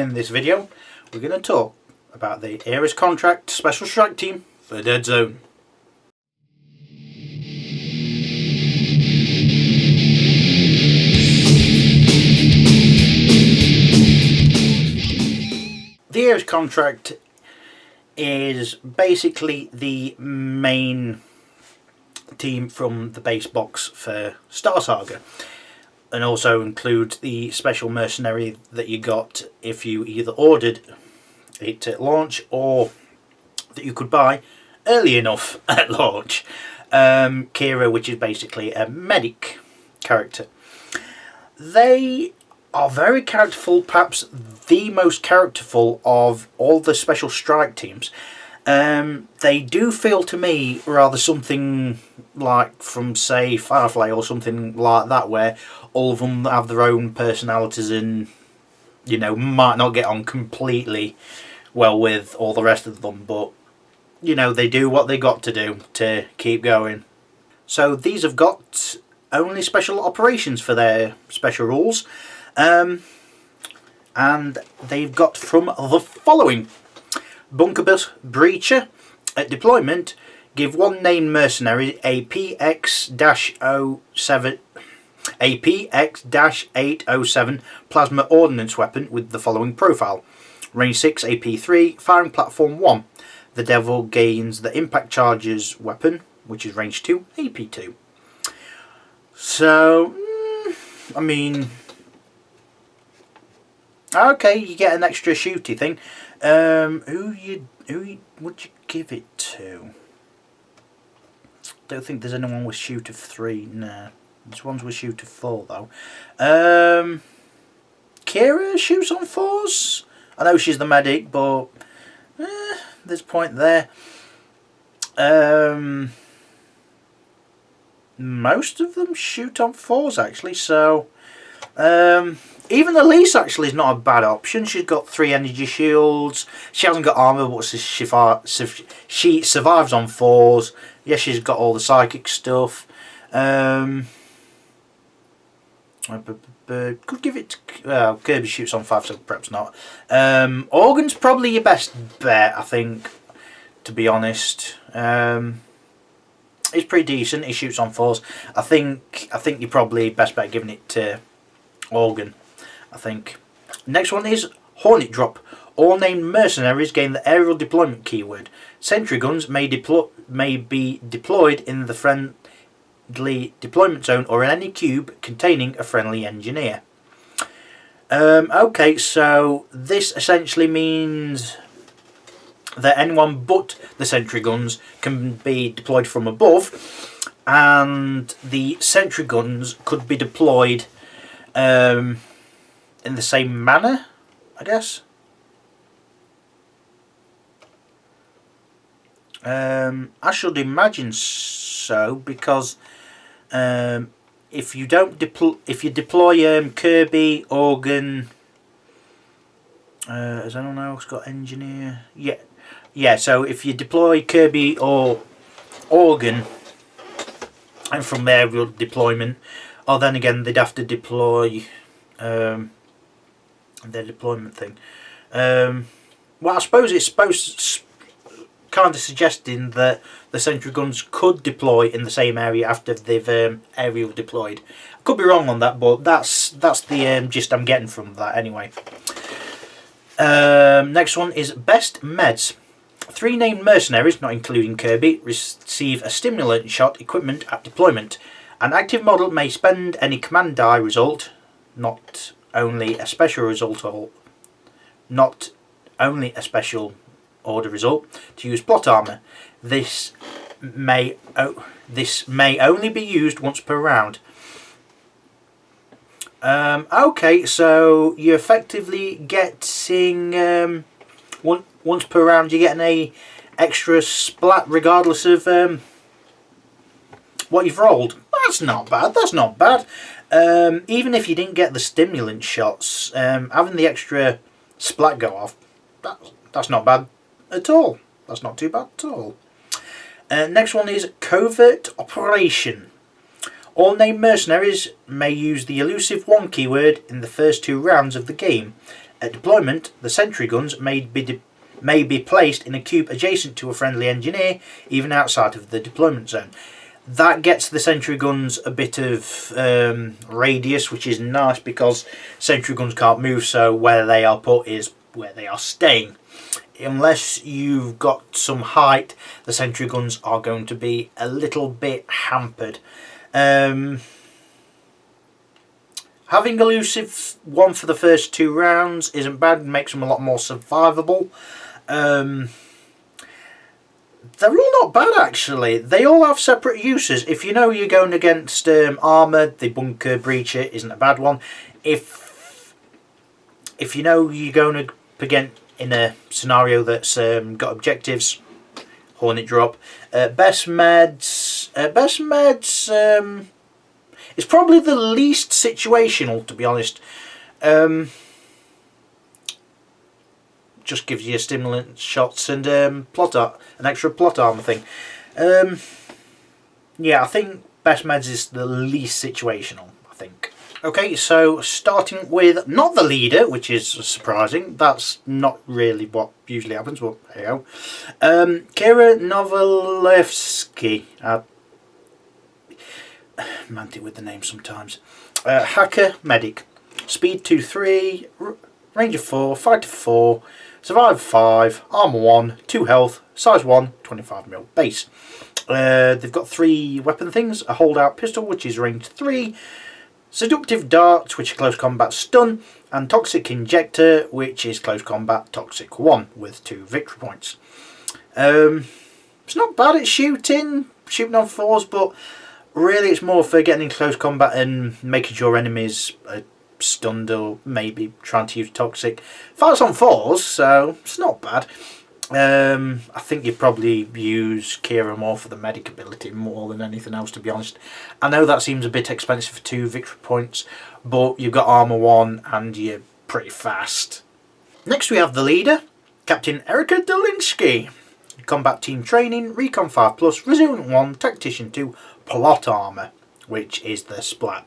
in this video we're going to talk about the Eiras contract special strike team for Deadzone. The Eiras contract is basically the main team from the base box for Star Saga, and also includes the special mercenary that you got if you either ordered it at launch or that you could buy early enough at launch. Kira, which is basically a medic character. They are very characterful, perhaps the most characterful of all the special strike teams. They do feel to me rather something like from, say, Firefly or something like that, where all of them have their own personalities and, you know, might not get on completely well with all the rest of them, but, you know, they do what they got to do to keep going. So these have got only special operations for their special rules, and they've got from the following: Bunkerbus Breacher. At deployment, give one named mercenary a PX-807 plasma ordnance weapon with the following profile: range 6 AP3, firing platform 1. The Devil gains the impact charges weapon, which is range 2 AP2. So, I mean, okay, you get an extra shooty thing. Who would you give it to? Don't think there's anyone with shoot of 3. Nah, there's ones with shoot of 4 though. Kira shoots on 4s. I know she's the medic, but there's a point there. Most of them shoot on 4s actually, so even Elise actually is not a bad option. She's got 3 energy shields. She hasn't got armor, but she survives on 4s. Yes, she's got all the psychic stuff. Could give it to, Kirby shoots on 5, so perhaps not. Organ's probably your best bet, I think, to be honest. He's pretty decent. He shoots on 4s. I think you're probably best bet giving it to Organ, I think. Next one is Hornet Drop. All named mercenaries gain the aerial deployment keyword. Sentry guns may be deployed in the friendly deployment zone or in any cube containing a friendly engineer. Okay, so this essentially means that anyone but the sentry guns can be deployed from above, and the sentry guns could be deployed in the same manner, I guess. I should imagine so, because if you deploy Kirby, Organ, has anyone else got engineer? Yeah. So if you deploy Kirby or Organ, and from there aerial deployment, or then again they'd have to deploy their deployment thing. Well, I suppose it's kind of suggesting that the sentry guns could deploy in the same area after they've aerial deployed. I could be wrong on that, but that's the gist I'm getting from that anyway. Next one is Best Meds. 3 named mercenaries, not including Kirby, receive a stimulant shot equipment at deployment. An active model may spend any command die result, not only a special order result, to use plot armor. This may only be used once per round. Okay, so you're effectively getting once per round. You're getting a extra splat regardless of what you've rolled. That's not bad. That's not bad. Even if you didn't get the stimulant shots, having the extra splat go off, that's not bad at all. That's not too bad at all. Next one is Covert Operation. All named mercenaries may use the elusive 1 keyword in the first 2 rounds of the game. At deployment, the sentry guns may be placed in a cube adjacent to a friendly engineer, even outside of the deployment zone. That gets the sentry guns a bit of radius, which is nice because sentry guns can't move, so where they are put is where they are staying. Unless you've got some height, the sentry guns are going to be a little bit hampered. Having elusive one for the first 2 rounds isn't bad, and makes them a lot more survivable. They're all not bad actually. They all have separate uses. If you know you're going against armour, the bunker breacher isn't a bad one. If you know you're going up against in a scenario that's got objectives, Hornet drop. Best meds. It's probably the least situational, to be honest. Just gives you stimulant shots and an extra plot armor thing. Yeah, I think best meds is the least situational, I think. Okay, so starting with not the leader, which is surprising. That's not really what usually happens, but there you go. Kira Novolevsky. Mantic with the name sometimes. Hacker, medic. Speed 2-3, range of 4, fight of 4, survive 5, armor 1, 2 health, size 1, 25mm base. They've got 3 weapon things: a holdout pistol, which is range 3, seductive dart, which is close combat stun, and toxic injector, which is close combat toxic 1 with 2 victory points. It's not bad at shooting on 4s, but really it's more for getting in close combat and making sure enemies are stunned or maybe trying to use toxic. Fires on 4s, so it's not bad. I think you'd probably use Kira more for the medic ability more than anything else, to be honest. I know that seems a bit expensive for 2 victory points, but you've got armor 1 and you're pretty fast. Next we have the leader, Captain Erika Dolinsky. Combat team training, Recon 5+, Resilient 1, Tactician 2, plot armor, which is the splat.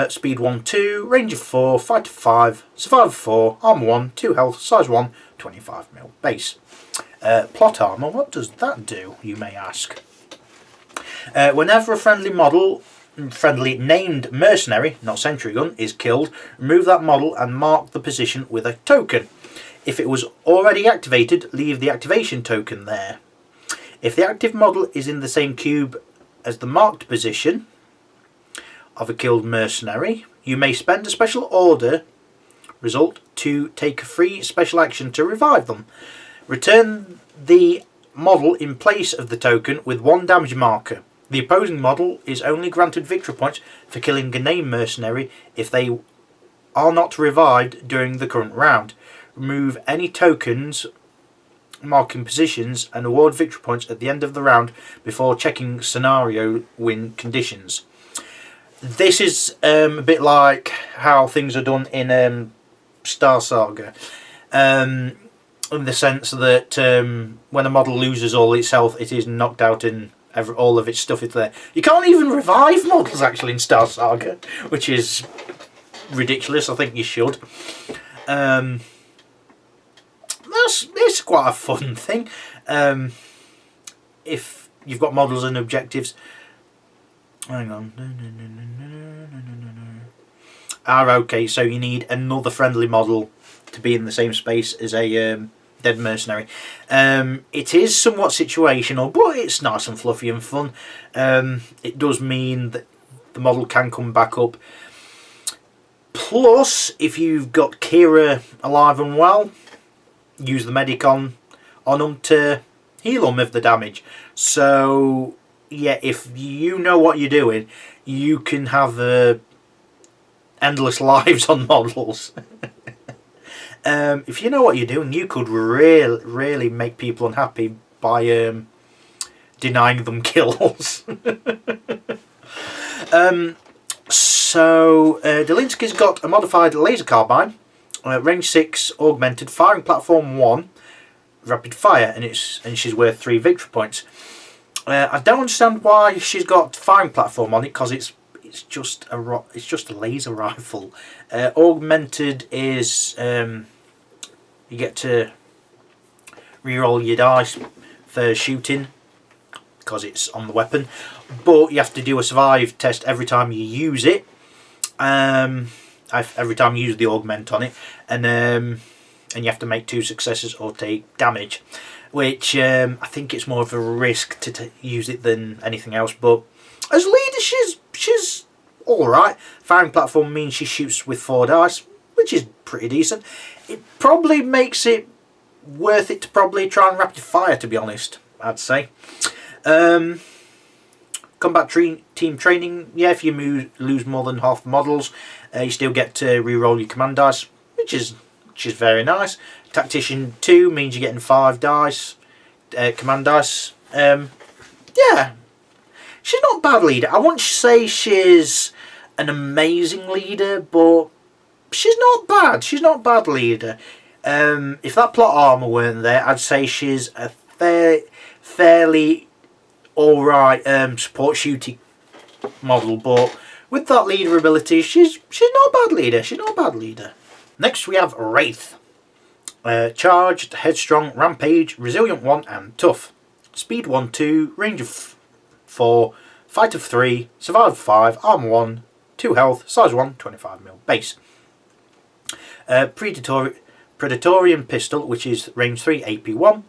Speed 1-2, range of 4, fight of 5, survive of 4, armor 1, 2 health, size 1, 25mm base. Plot armor, what does that do, you may ask? Whenever a friendly named mercenary, not sentry gun, is killed, remove that model and mark the position with a token. If it was already activated, leave the activation token there. If the active model is in the same cube as the marked position of a killed mercenary, you may spend a special order result to take a free special action to revive them. Return the model in place of the token with 1 damage marker. The opposing model is only granted victory points for killing a named mercenary if they are not revived during the current round. Remove any tokens marking positions and award victory points at the end of the round before checking scenario win conditions. This is a bit like how things are done in Star Saga, in the sense that when a model loses all its health, it is knocked out and all of its stuff is there. You can't even revive models actually in Star Saga, which is ridiculous. I think you should. It's quite a fun thing. If you've got models and objectives. Hang on. Okay, so you need another friendly model to be in the same space as a dead mercenary. It is somewhat situational, but it's nice and fluffy and fun. It does mean that the model can come back up. Plus, if you've got Kira alive and well, use the medic on them to heal them of the damage. So yeah, if you know what you're doing, you can have endless lives on models. If you know what you're doing, you could really make people unhappy by denying them kills. Dolinsky's got a modified laser carbine, range 6, augmented, firing platform 1, rapid fire, and she's worth 3 victory points. I don't understand why she's got firing platform on it, because it's it's just a laser rifle. Augmented is you get to reroll your dice for shooting because it's on the weapon, but you have to do a survive test every time you use it. Every time you use the augment on it, and you have to make 2 successes or take damage, which I think it's more of a risk to use it than anything else. But as leader, she's all right. Firing platform means she shoots with 4 dice, which is pretty decent. It probably makes it worth it to probably try and rapid fire, to be honest, I'd say. Combat team training, yeah, if you lose more than half the models, you still get to re-roll your command dice, which is very nice. Tactician 2 means you're getting 5 dice, command dice. Yeah, she's not a bad leader. I won't say she's an amazing leader, but she's not bad. She's not a bad leader. If that plot armor weren't there, I'd say she's a fairly alright support shooting model, but with that leader ability, she's not a bad leader. She's not a bad leader. Next we have Wraith. Charged, headstrong, rampage, resilient 1 and tough. Speed 1, 2, range of 4, fight of 3, survive of 5, armor 1, 2 health, size 1, 25mm base. Predatorian pistol, which is range 3, AP 1,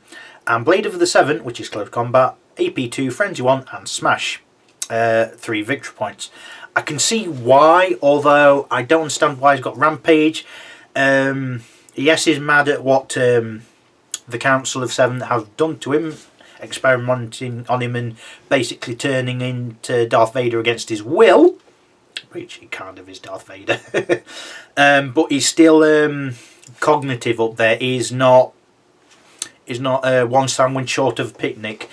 and Blade of the 7, which is close combat, AP 2, Frenzy 1 and Smash. 3 victory points. I can see why, although I don't understand why he's got Rampage. Yes, he's mad at what the Council of 7 have done to him, experimenting on him and basically turning into Darth Vader against his will, which he kind of is Darth Vader. But he's still cognitive up there. He's not one sandwich short of a picnic.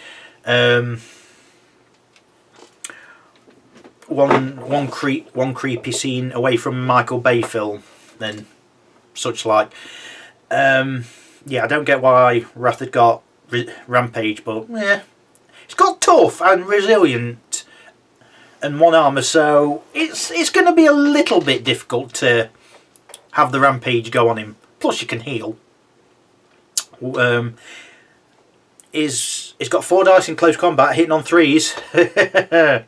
One creepy scene away from a Michael Bay film, then such like. Yeah, I don't get why Wrath had got Rampage, but yeah, it's got tough and resilient and 1 armor, so it's going to be a little bit difficult to have the Rampage go on him. Plus, you can heal. He's got 4 dice in close combat, hitting on 3s.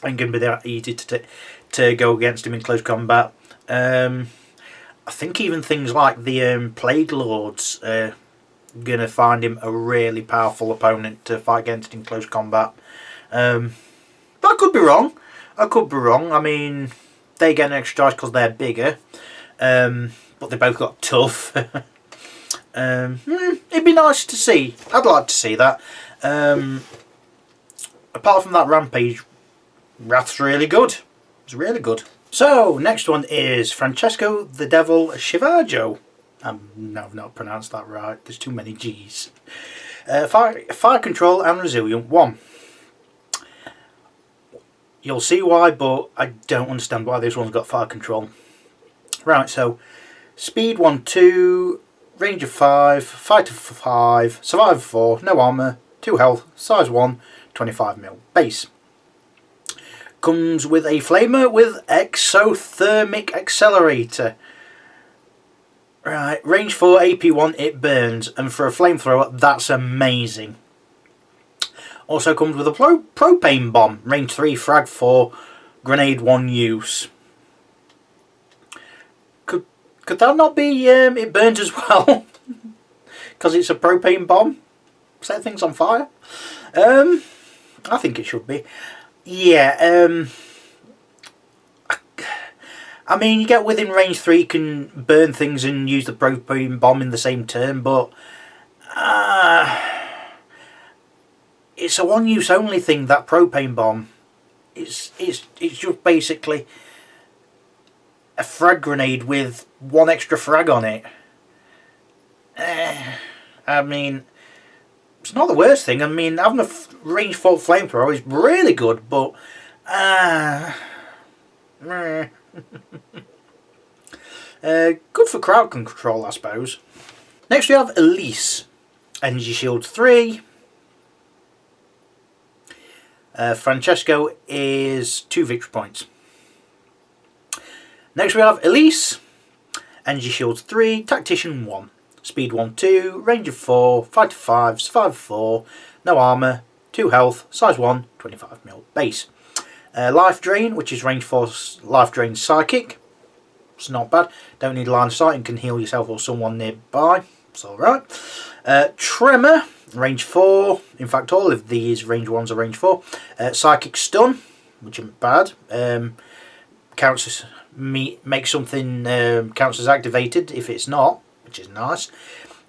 Ain't going to be that easy to go against him in close combat. I think even things like the Plague Lords are going to find him a really powerful opponent to fight against in close combat. But I could be wrong. I mean, they get an extra dice because they're bigger. But they both got tough. It'd be nice to see. I'd like to see that. Apart from that Rampage, Wrath's really good. It's really good. So, next one is Francesco the Devil Shivajo. No, I've not pronounced that right. There's too many G's. Fire control and resilient 1. You'll see why, but I don't understand why this one's got fire control. Right, so speed 1, 2, range of 5, fight of 5, survive of 4, no armor, 2 health, size 1, 25mm base. Comes with a flamer with exothermic accelerator. Right, range 4, AP 1, it burns, and for a flamethrower, that's amazing. Also comes with a propane bomb, range 3, frag 4, grenade 1 use. Could that not be it burns as well? Because it's a propane bomb? Set things on fire? I think it should be. Yeah, I mean, you get within range 3, you can burn things and use the propane bomb in the same turn, but it's a one-use only thing, that propane bomb. It's just basically a frag grenade with 1 extra frag on it. I mean, it's not the worst thing. I mean, having a range 4 flamethrower is really good, but good for crowd control, I suppose. Next we have Elise. Energy shield 3. Francesco is 2 victory points. Next we have Elise. Energy Shields 3, Tactician 1. Speed 1, 2, range of 4, fighter 5, survivor 4, no armour, 2 health, size 1, 25mm base. Life Drain, which is range 4 life drain psychic. It's not bad. Don't need line of sight and can heal yourself or someone nearby. It's alright. Tremor, range 4. In fact, all of these range 1s are range 4. Psychic Stun, which isn't bad. Counts as make something counts as activated if it's not, which is nice.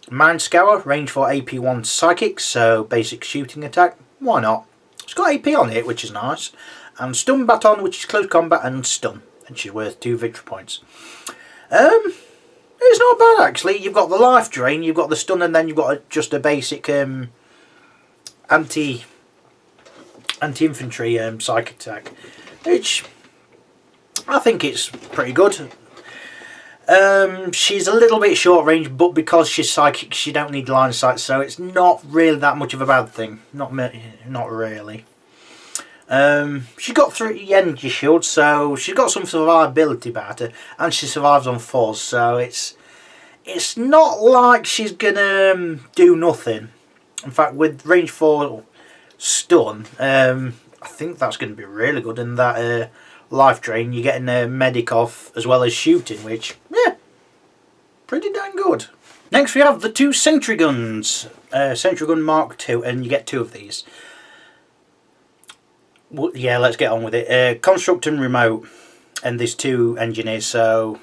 Mind Scour, range 4 AP 1 psychic, so basic shooting attack. Why not? It's got AP on it, which is nice. And Stun Baton, which is close combat and stun, and she's worth 2 victory points. It's not bad actually. You've got the life drain, you've got the stun, and then you've got just a basic anti-infantry psychic attack, which I think it's pretty good. She's a little bit short range, but because she's psychic, she don't need line of sight, so it's not really that much of a bad thing. Not really. She's got 3 energy shields, so she's got some survivability about her, and she survives on 4s, so it's not like she's gonna do nothing. In fact, with range 4 stun, I think that's going to be really good. And that life drain, you're getting a medic off as well as shooting, which, yeah, pretty dang good. Next we have the 2 sentry guns, Sentry Gun Mark II, and you get 2 of these. Well, yeah, let's get on with it. Construct and Remote, and there's 2 engineers, so,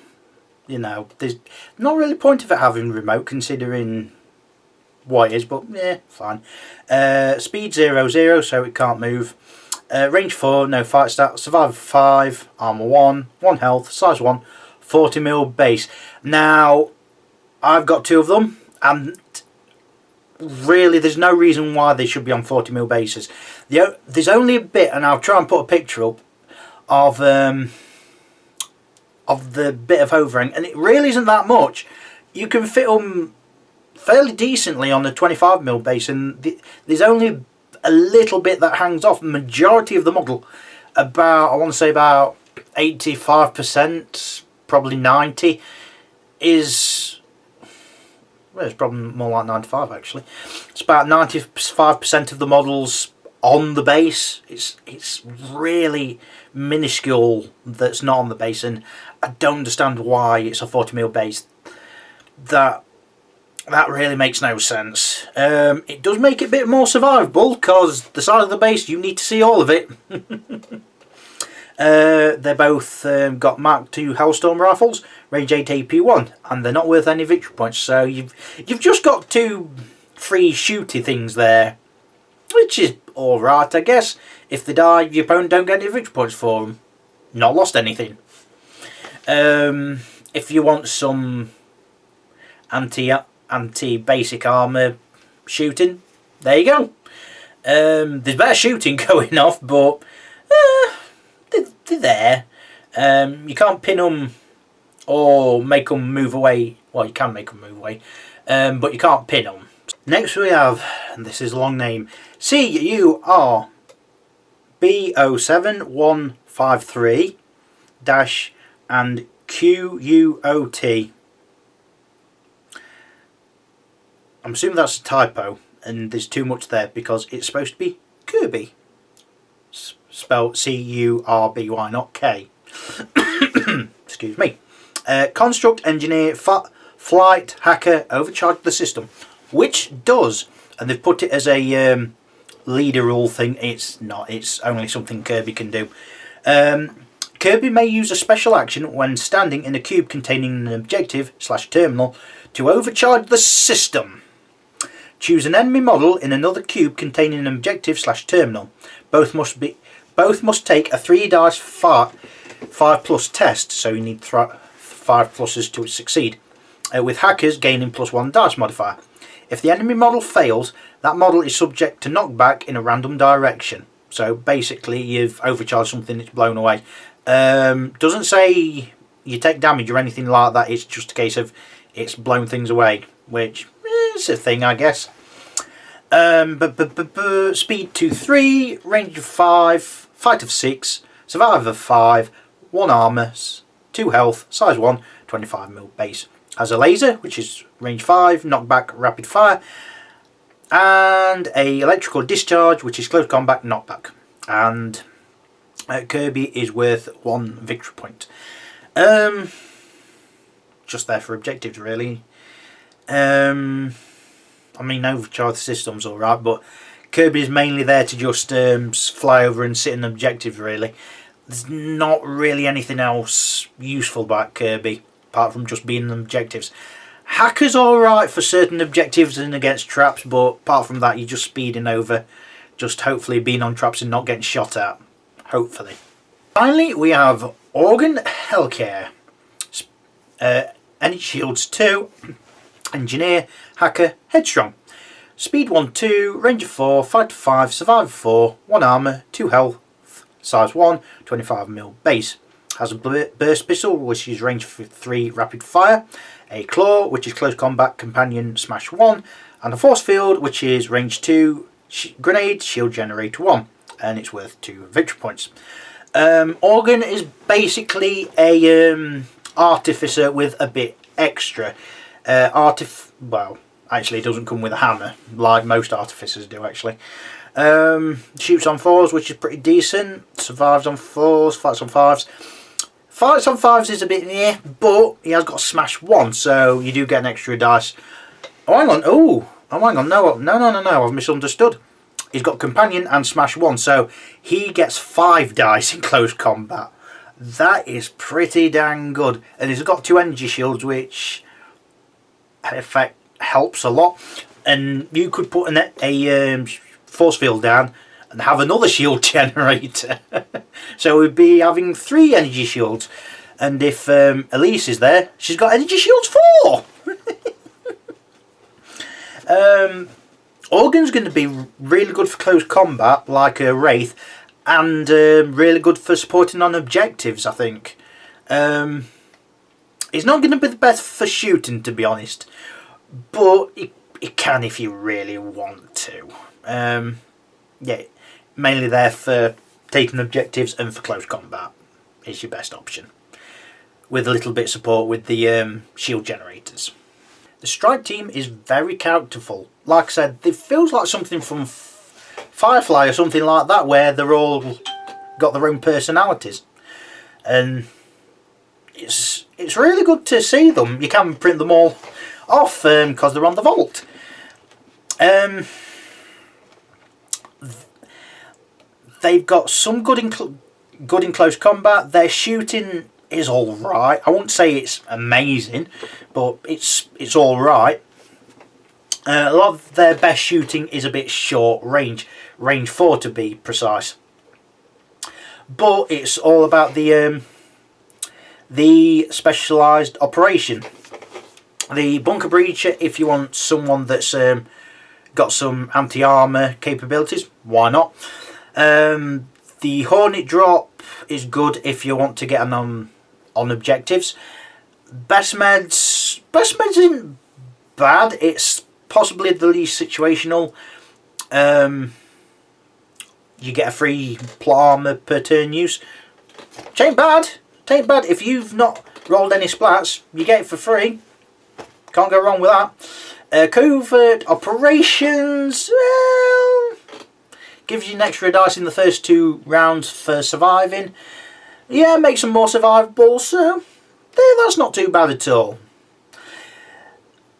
you know, there's not really point of it having remote considering what it is, but yeah, fine. Speed 0, so it can't move. Range 4, no fight stat, survival 5, armor 1, 1 health, size 1, 40mm base. Now, I've got 2 of them, and really there's no reason why they should be on 40mm bases. There's only a bit, and I'll try and put a picture up of the bit of overhang, and it really isn't that much. You can fit them fairly decently on the 25mm base, and there's only a little bit that hangs off. The majority of the model, about, I want to say about 85%, probably 90%, is, well, it's probably more like 95 actually. It's about 95% of the models on the base. It's really minuscule that's not on the base, and I don't understand why it's a 40mm base. That really makes no sense. It does make it a bit more survivable, because the side of the base, you need to see all of it. They're both got Mark II Hellstorm rifles, range 8 AP1, and they're not worth any victory points. So you've just got 2 free shooty things there, which is alright, I guess. If they die, your opponent don't get any victory points for them. Not lost anything. If you want some anti-basic armour shooting, there you go. There's better shooting going off, but they're there. You can't pin them or make them move away. Well, you can make them move away, but you can't pin them. Next we have, and this is a long name, CURB07153 dash and QUOT. I'm assuming that's a typo, and there's too much there because it's supposed to be Kirby. Spelled C-U-R-B-Y, not K. Excuse me. Construct, Engineer, Flight, Hacker, Overcharge the system. Which does, and they've put it as a leader rule thing. It's not, it's only something Kirby can do. Kirby may use a special action when standing in a cube containing an objective / terminal to overcharge the system. Choose an enemy model in another cube containing an objective / terminal. Both must take a 3 dice 5+ test, so you need 5 pluses to succeed. With hackers gaining +1 dice modifier. If the enemy model fails, that model is subject to knockback in a random direction. So basically, you've overcharged something, it's blown away. Doesn't say you take damage or anything like that. It's just a case of it's blown things away, which is a thing, I guess. Speed 2-3, range of 5, fight of 6, survive of 5, 1 armour, 2 health, size 1, 25mm base. Has a laser, which is range 5, knockback, rapid fire, and a electrical discharge, which is close combat, knockback. And Kirby is worth 1 victory point. Just there for objectives, really. I mean, overcharge the system's alright, but Kirby is mainly there to just fly over and sit in objectives, really. There's not really anything else useful about Kirby, apart from just being in objectives. Hacker's alright for certain objectives and against traps, but apart from that, you're just speeding over, just hopefully being on traps and not getting shot at. Hopefully. Finally, we have Organ Hellcare. Energy Shields 2, Engineer, Hacker, Headstrong. Speed 1-2, range of 4, fight of 5, survive of 4, 1 armour, 2 health, size 1, 25mm base. Has a burst pistol, which is range 3, rapid fire, a claw, which is close combat, companion, smash 1, and a force field, which is range 2, grenade, shield generator 1, and it's worth 2 victory points. Organ is basically a artificer with a bit extra. Well, actually it doesn't come with a hammer like most artificers do, actually. Shoots on 4s, which is pretty decent. Survives on 4s, fights on 5s. Fights on 5s is a bit near, but he has got smash 1, so you do get an extra dice. Oh, hang on. Oh, hang on. No, I've misunderstood. He's got companion and smash 1, so he gets 5 dice in close combat. That is pretty dang good. And he's got 2 energy shields, which in effect helps a lot. And you could put a force field down and have another shield generator. So we'd be having 3 energy shields. And if Elise is there, she's got energy shields 4. Organ's going to be really good for close combat, like a Wraith, and really good for supporting on objectives, I think. It's not going to be the best for shooting, to be honest, but it can if you really want to. Yeah, mainly there for taking objectives and for close combat is your best option, with a little bit of support with the shield generators. The Strike team is very characterful. Like I said, it feels like something from Firefly or something like that, where they're all got their own personalities, and it's really good to see them. You can print them all off because they're on the vault. They've got some good in close combat. Their shooting is all right. I won't say it's amazing, but it's all right. A lot of their best shooting is a bit short range 4 to be precise. But it's all about the specialised operation. The Bunker Breacher, if you want someone that's got some anti-armour capabilities, why not? The Hornet Drop is good if you want to get on objectives. Best meds isn't bad. It's possibly the least situational. You get a free plot armour per turn use. Tain't bad. If you've not rolled any splats, you get it for free. Can't go wrong with that. Covert operations, well, gives you an extra dice in the first 2 rounds for surviving. Yeah, makes them more survivable, so that's not too bad at all.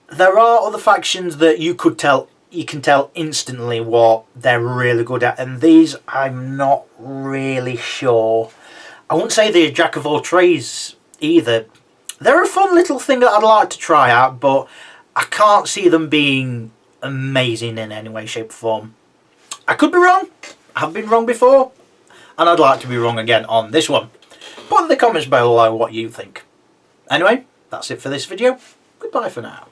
There are other factions that you can tell instantly what they're really good at, and these I'm not really sure. I wouldn't say they're a jack of all trades either. They're a fun little thing that I'd like to try out, but I can't see them being amazing in any way, shape or form. I could be wrong. I've been wrong before, and I'd like to be wrong again on this one. Put in the comments below what you think. Anyway, that's it for this video. Goodbye for now.